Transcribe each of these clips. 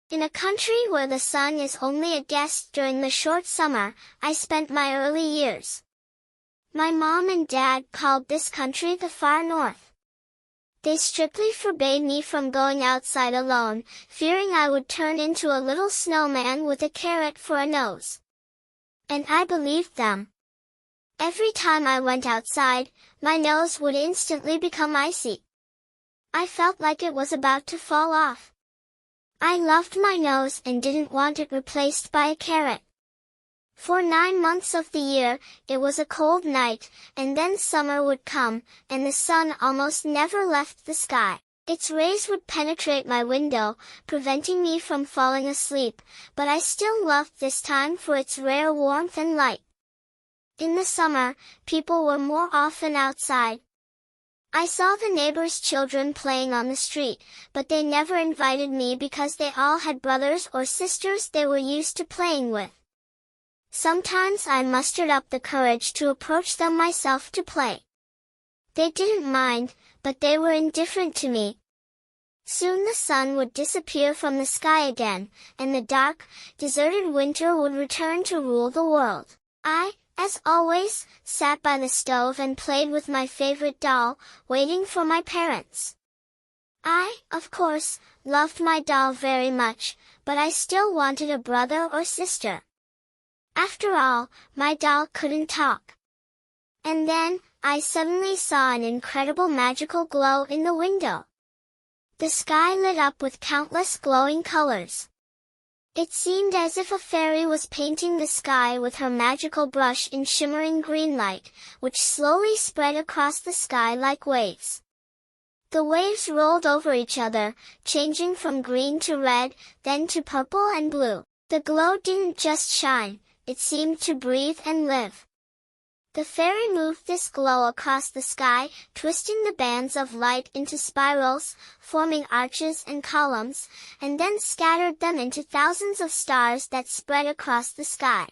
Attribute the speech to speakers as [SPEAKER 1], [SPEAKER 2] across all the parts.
[SPEAKER 1] In a country where the sun is only a guest during the short summer, I spent my early years. My mom and dad called this country the far north. They strictly forbade me from going outside alone, fearing I would turn into a little snowman with a carrot for a nose. And I believed them. Every time I went outside, my nose would instantly become icy. I felt like it was about to fall off. I loved my nose and didn't want it replaced by a carrot. For 9 months of the year, it was a cold night, and then summer would come, and the sun almost never left the sky. Its rays would penetrate my window, preventing me from falling asleep, but I still loved this time for its rare warmth and light. In the summer, people were more often outside. I saw the neighbors' children playing on the street, but they never invited me because they all had brothers or sisters they were used to playing with. Sometimes I mustered up the courage to approach them myself to play. They didn't mind, but they were indifferent to me. Soon the sun would disappear from the sky again, and the dark, deserted winter would return to rule the world. I, as always, sat by the stove and played with my favorite doll, waiting for my parents. I, of course, loved my doll very much, but I still wanted a brother or sister. After all, my doll couldn't talk. And then, I suddenly saw an incredible magical glow in the window. The sky lit up with countless glowing colors. It seemed as if a fairy was painting the sky with her magical brush in shimmering green light, which slowly spread across the sky like waves. The waves rolled over each other, changing from green to red, then to purple and blue. The glow didn't just shine, it seemed to breathe and live. The fairy moved this glow across the sky, twisting the bands of light into spirals, forming arches and columns, and then scattered them into thousands of stars that spread across the sky.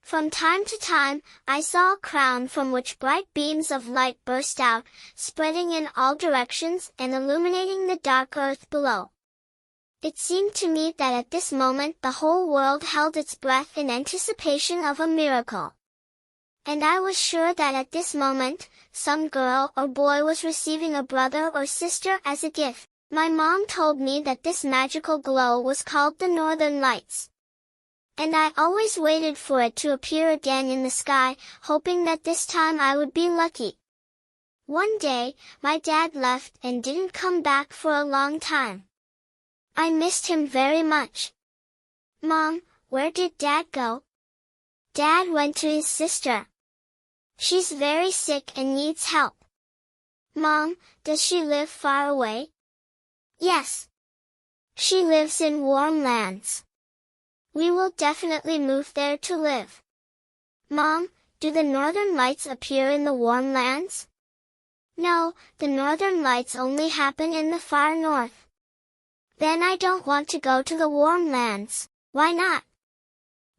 [SPEAKER 1] From time to time, I saw a crown from which bright beams of light burst out, spreading in all directions and illuminating the dark earth below. It seemed to me that at this moment the whole world held its breath in anticipation of a miracle. And I was sure that at this moment, some girl or boy was receiving a brother or sister as a gift. My mom told me that this magical glow was called the Northern Lights. And I always waited for it to appear again in the sky, hoping that this time I would be lucky. One day, my dad left and didn't come back for a long time. I missed him very much. Mom, where did Dad go? Dad went to his sister. She's very sick and needs help. Mom, does she live far away? Yes. She lives in warm lands. We will definitely move there to live. Mom, do the northern lights appear in the warm lands? No, the northern lights only happen in the far north. Then I don't want to go to the warm lands. Why not?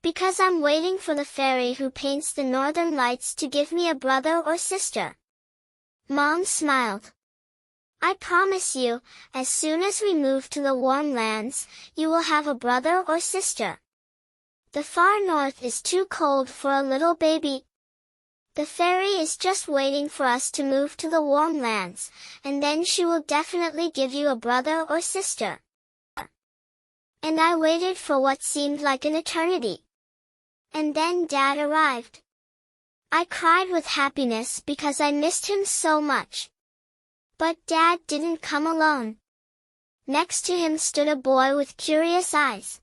[SPEAKER 1] Because I'm waiting for the fairy who paints the northern lights to give me a brother or sister. Mom smiled. I promise you, as soon as we move to the warm lands, you will have a brother or sister. The far north is too cold for a little baby. The fairy is just waiting for us to move to the warm lands, and then she will definitely give you a brother or sister. And I waited for what seemed like an eternity. And then Dad arrived. I cried with happiness because I missed him so much. But Dad didn't come alone. Next to him stood a boy with curious eyes.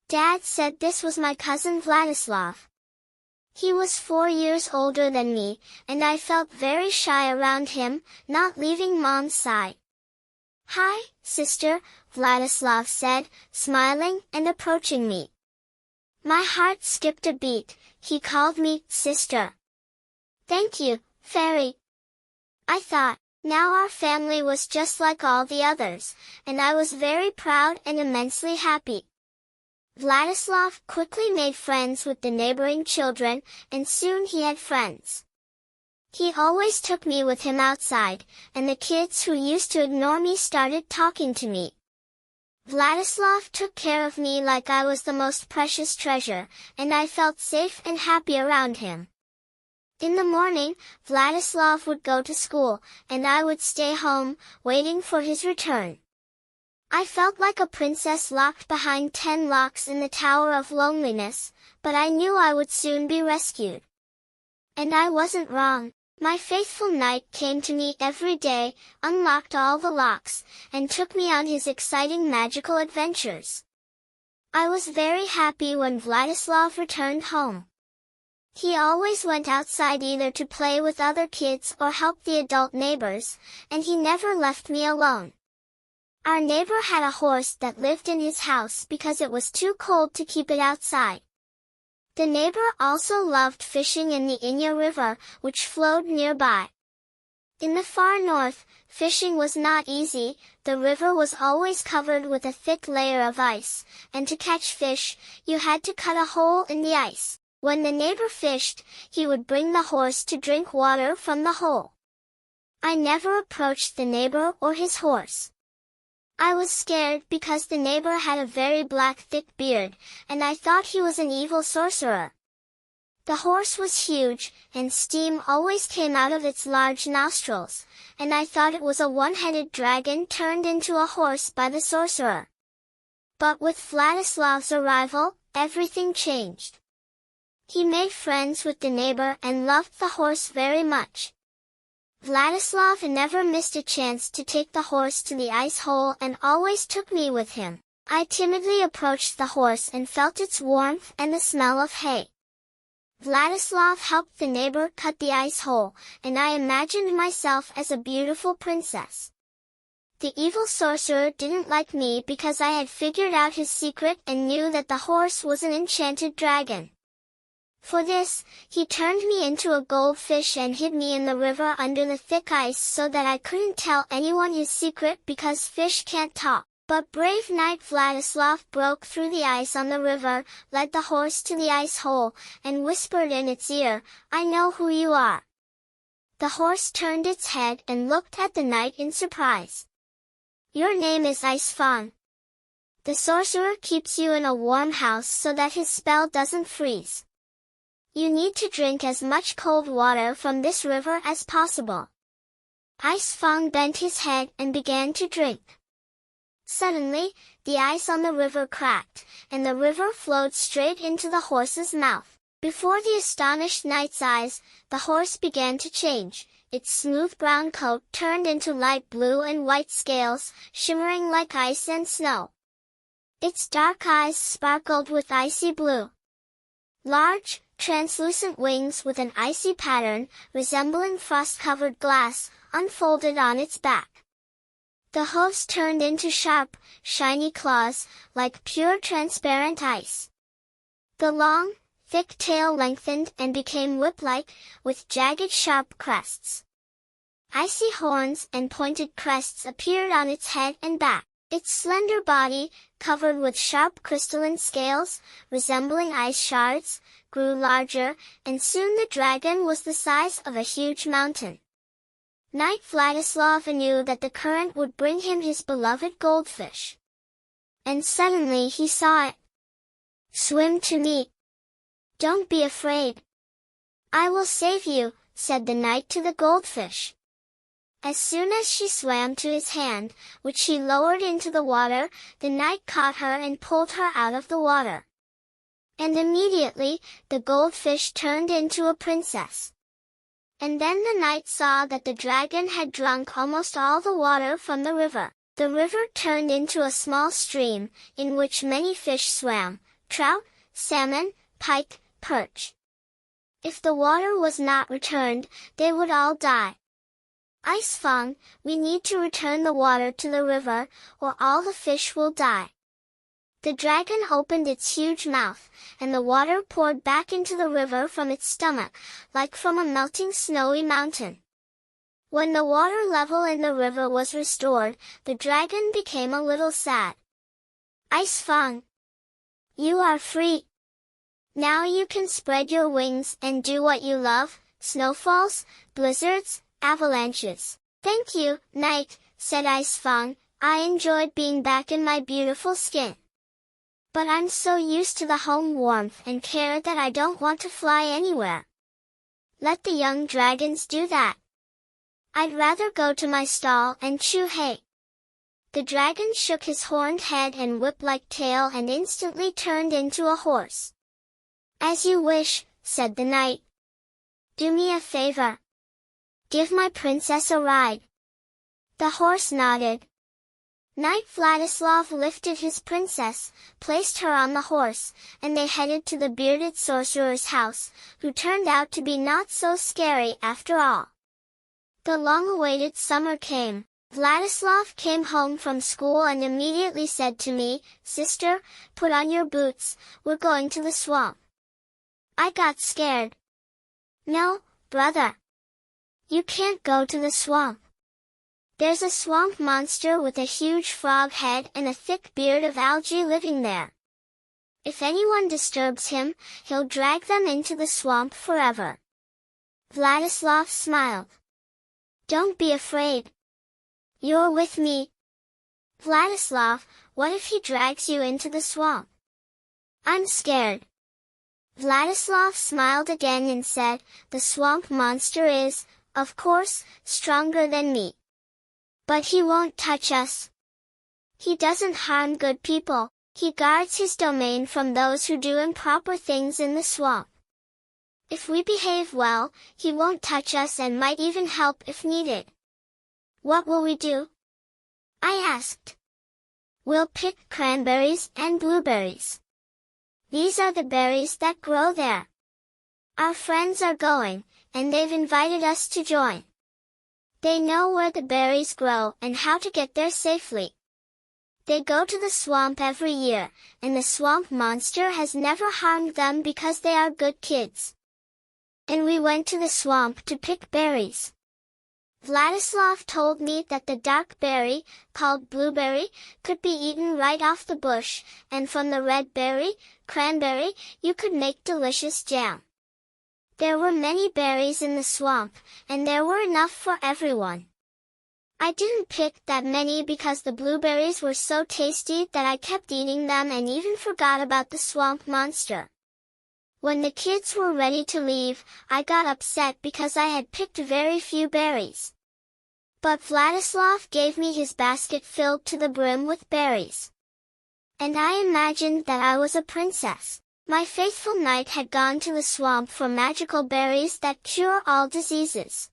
[SPEAKER 1] Dad said this was my cousin Vladislav. He was 4 years older than me, and I felt very shy around him, not leaving Mom's side. Hi, sister, Vladislav said, smiling and approaching me. My heart skipped a beat. He called me sister. Thank you, fairy. I thought, now our family was just like all the others, and I was very proud and immensely happy. Vladislav quickly made friends with the neighboring children, and soon he had friends. He always took me with him outside, and the kids who used to ignore me started talking to me. Vladislav took care of me like I was the most precious treasure, and I felt safe and happy around him. In the morning, Vladislav would go to school, and I would stay home, waiting for his return. I felt like a princess locked behind 10 locks in the Tower of Loneliness, but I knew I would soon be rescued. And I wasn't wrong. My faithful knight came to me every day, unlocked all the locks, and took me on his exciting magical adventures. I was very happy when Vladislav returned home. He always went outside either to play with other kids or help the adult neighbors, and he never left me alone. Our neighbor had a horse that lived in his house because it was too cold to keep it outside. The neighbor also loved fishing in the Inya River, which flowed nearby. In the far north, fishing was not easy. The river was always covered with a thick layer of ice, and to catch fish, you had to cut a hole in the ice. When the neighbor fished, he would bring the horse to drink water from the hole. I never approached the neighbor or his horse. I was scared because the neighbor had a very black thick beard, and I thought he was an evil sorcerer. The horse was huge, and steam always came out of its large nostrils, and I thought it was a one-headed dragon turned into a horse by the sorcerer. But with Vladislav's arrival, everything changed. He made friends with the neighbor and loved the horse very much. Vladislav never missed a chance to take the horse to the ice hole and always took me with him. I timidly approached the horse and felt its warmth and the smell of hay. Vladislav helped the neighbor cut the ice hole, and I imagined myself as a beautiful princess. The evil sorcerer didn't like me because I had figured out his secret and knew that the horse was an enchanted dragon. For this, he turned me into a goldfish and hid me in the river under the thick ice so that I couldn't tell anyone his secret because fish can't talk. But brave knight Vladislav broke through the ice on the river, led the horse to the ice hole, and whispered in its ear, "I know who you are." The horse turned its head and looked at the knight in surprise. "Your name is Icefang. The sorcerer keeps you in a warm house so that his spell doesn't freeze. You need to drink as much cold water from this river as possible." Icefang bent his head and began to drink. Suddenly, the ice on the river cracked, and the river flowed straight into the horse's mouth. Before the astonished knight's eyes, the horse began to change. Its smooth brown coat turned into light blue and white scales, shimmering like ice and snow. Its dark eyes sparkled with icy blue. Large, translucent wings with an icy pattern, resembling frost-covered glass, unfolded on its back. The hooves turned into sharp, shiny claws, like pure transparent ice. The long, thick tail lengthened and became whip-like, with jagged sharp crests. Icy horns and pointed crests appeared on its head and back. Its slender body, covered with sharp crystalline scales, resembling ice shards, grew larger, and soon the dragon was the size of a huge mountain. Knight Vladislav knew that the current would bring him his beloved goldfish. And suddenly he saw it. "Swim to me. Don't be afraid. I will save you," said the knight to the goldfish. As soon as she swam to his hand, which she lowered into the water, the knight caught her and pulled her out of the water. And immediately, the goldfish turned into a princess. And then the knight saw that the dragon had drunk almost all the water from the river. The river turned into a small stream, in which many fish swam: trout, salmon, pike, perch. If the water was not returned, they would all die. "Icefang, we need to return the water to the river, or all the fish will die." The dragon opened its huge mouth, and the water poured back into the river from its stomach, like from a melting snowy mountain. When the water level in the river was restored, the dragon became a little sad. "Icefang, you are free. Now you can spread your wings and do what you love: snowfalls, blizzards, avalanches." "Thank you, knight," said Icefang. I enjoyed being back in my beautiful skin. But I'm so used to the home warmth and care that I don't want to fly anywhere. Let the young dragons do that. I'd rather go to my stall and chew hay." The dragon shook his horned head and whip-like tail and instantly turned into a horse. "As you wish," said the knight. "Do me a favor. Give my princess a ride." The horse nodded. Knight Vladislav lifted his princess, placed her on the horse, and they headed to the bearded sorcerer's house, who turned out to be not so scary after all. The long-awaited summer came. Vladislav came home from school and immediately said to me, "Sister, put on your boots, we're going to the swamp." I got scared. "No, brother. You can't go to the swamp. There's a swamp monster with a huge frog head and a thick beard of algae living there. If anyone disturbs him, he'll drag them into the swamp forever." Vladislav smiled. "Don't be afraid. You're with me." "Vladislav, what if he drags you into the swamp?" "I'm scared." Vladislav smiled again and said, "The swamp monster is, of course, stronger than me. But he won't touch us. He doesn't harm good people, he guards his domain from those who do improper things in the swamp. If we behave well, he won't touch us and might even help if needed." "What will we do?" I asked. "We'll pick cranberries and blueberries. These are the berries that grow there. Our friends are going, and they've invited us to join. They know where the berries grow and how to get there safely. They go to the swamp every year, and the swamp monster has never harmed them because they are good kids. And we went to the swamp to pick berries." Vladislav told me that the dark berry, called blueberry, could be eaten right off the bush, and from the red berry, cranberry, you could make delicious jam. There were many berries in the swamp, and there were enough for everyone. I didn't pick that many because the blueberries were so tasty that I kept eating them and even forgot about the swamp monster. When the kids were ready to leave, I got upset because I had picked very few berries. But Vladislav gave me his basket filled to the brim with berries. And I imagined that I was a princess. My faithful knight had gone to the swamp for magical berries that cure all diseases.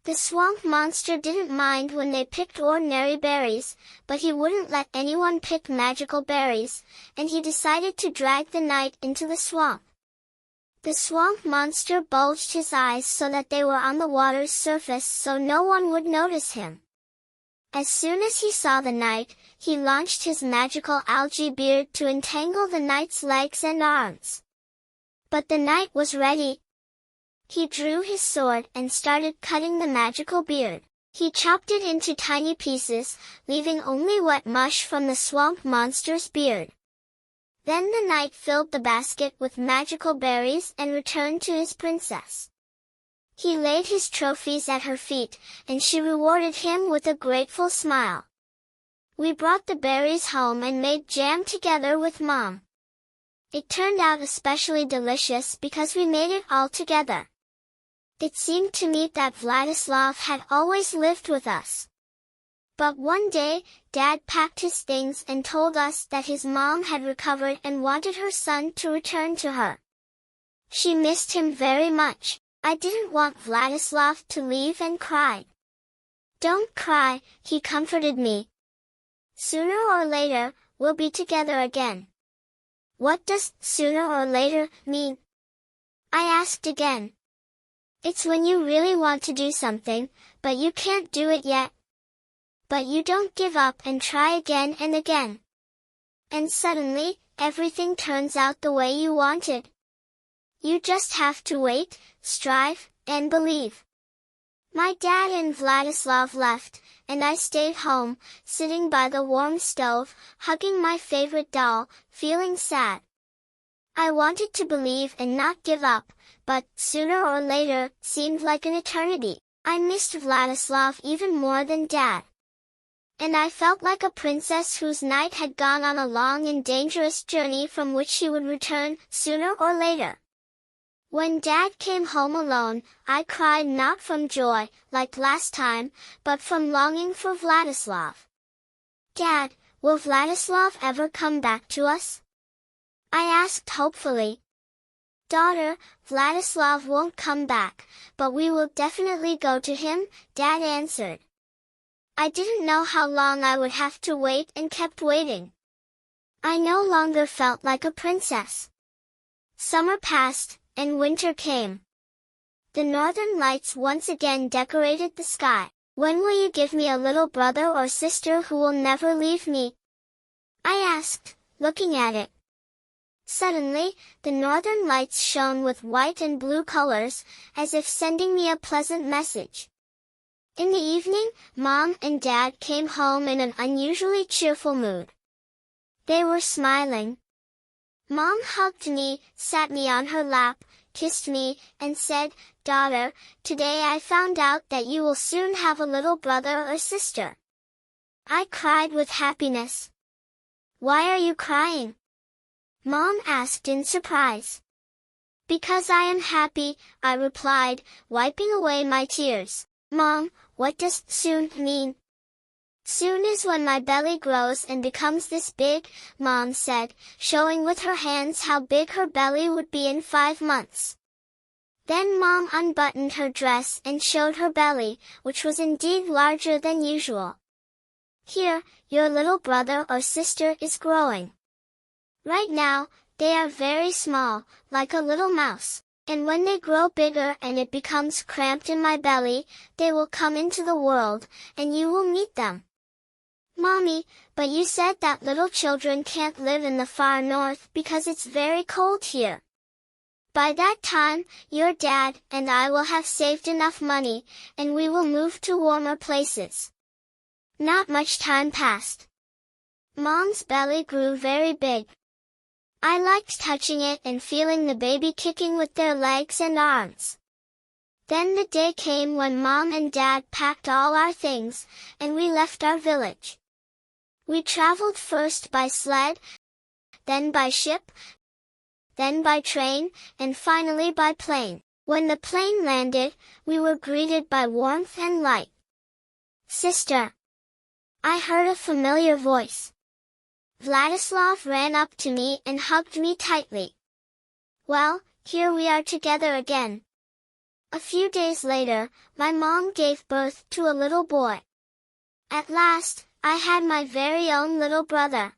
[SPEAKER 1] The swamp monster didn't mind when they picked ordinary berries, but he wouldn't let anyone pick magical berries, and he decided to drag the knight into the swamp. The swamp monster bulged his eyes so that they were on the water's surface so no one would notice him. As soon as he saw the knight, he launched his magical algae beard to entangle the knight's legs and arms. But the knight was ready. He drew his sword and started cutting the magical beard. He chopped it into tiny pieces, leaving only wet mush from the swamp monster's beard. Then the knight filled the basket with magical berries and returned to his princess. He laid his trophies at her feet, and she rewarded him with a grateful smile. We brought the berries home and made jam together with Mom. It turned out especially delicious because we made it all together. It seemed to me that Vladislav had always lived with us. But one day, Dad packed his things and told us that his mom had recovered and wanted her son to return to her. She missed him very much. I didn't want Vladislav to leave and cried. "Don't cry," he comforted me. "Sooner or later, we'll be together again." "What does sooner or later mean?" I asked again. "It's when you really want to do something, but you can't do it yet. But you don't give up and try again and again. And suddenly, everything turns out the way you wanted. You just have to wait, strive, and believe." My dad and Vladislav left, and I stayed home, sitting by the warm stove, hugging my favorite doll, feeling sad. I wanted to believe and not give up, but sooner or later seemed like an eternity. I missed Vladislav even more than Dad. and I felt like a princess whose knight had gone on a long and dangerous journey from which she would return, sooner or later. When Dad came home alone, I cried not from joy, like last time, but from longing for Vladislav. "Dad, will Vladislav ever come back to us?" I asked hopefully. "Daughter, Vladislav won't come back, but we will definitely go to him," Dad answered. I didn't know how long I would have to wait and kept waiting. I no longer felt like a princess. Summer passed, and winter came. The northern lights once again decorated the sky. "When will you give me a little brother or sister who will never leave me?" I asked, looking at it. Suddenly, the northern lights shone with white and blue colors, as if sending me a pleasant message. In the evening, Mom and Dad came home in an unusually cheerful mood. They were smiling. Mom hugged me, sat me on her lap, kissed me, and said, "Daughter, today I found out that you will soon have a little brother or sister." I cried with happiness. "Why are you crying?" Mom asked in surprise. "Because I am happy," I replied, wiping away my tears. "Mom, what does soon mean?" "Soon is when my belly grows and becomes this big," Mom said, showing with her hands how big her belly would be in 5 months. Then Mom unbuttoned her dress and showed her belly, which was indeed larger than usual. "Here, your little brother or sister is growing. Right now, they are very small, like a little mouse. And when they grow bigger and it becomes cramped in my belly, they will come into the world, and you will meet them." "Mommy, but you said that little children can't live in the far north because it's very cold here. By that time, your dad and I will have saved enough money, and we will move to warmer places." Not much time passed. Mom's belly grew very big. I liked touching it and feeling the baby kicking with their legs and arms. Then the day came when Mom and Dad packed all our things, and we left our village. We traveled first by sled, then by ship, then by train, and finally by plane. When the plane landed, we were greeted by warmth and light. "Sister!" I heard a familiar voice. Vladislav ran up to me and hugged me tightly. Well, here we are together again. A few days later, my mom gave birth to a little boy. At last, I had my very own little brother.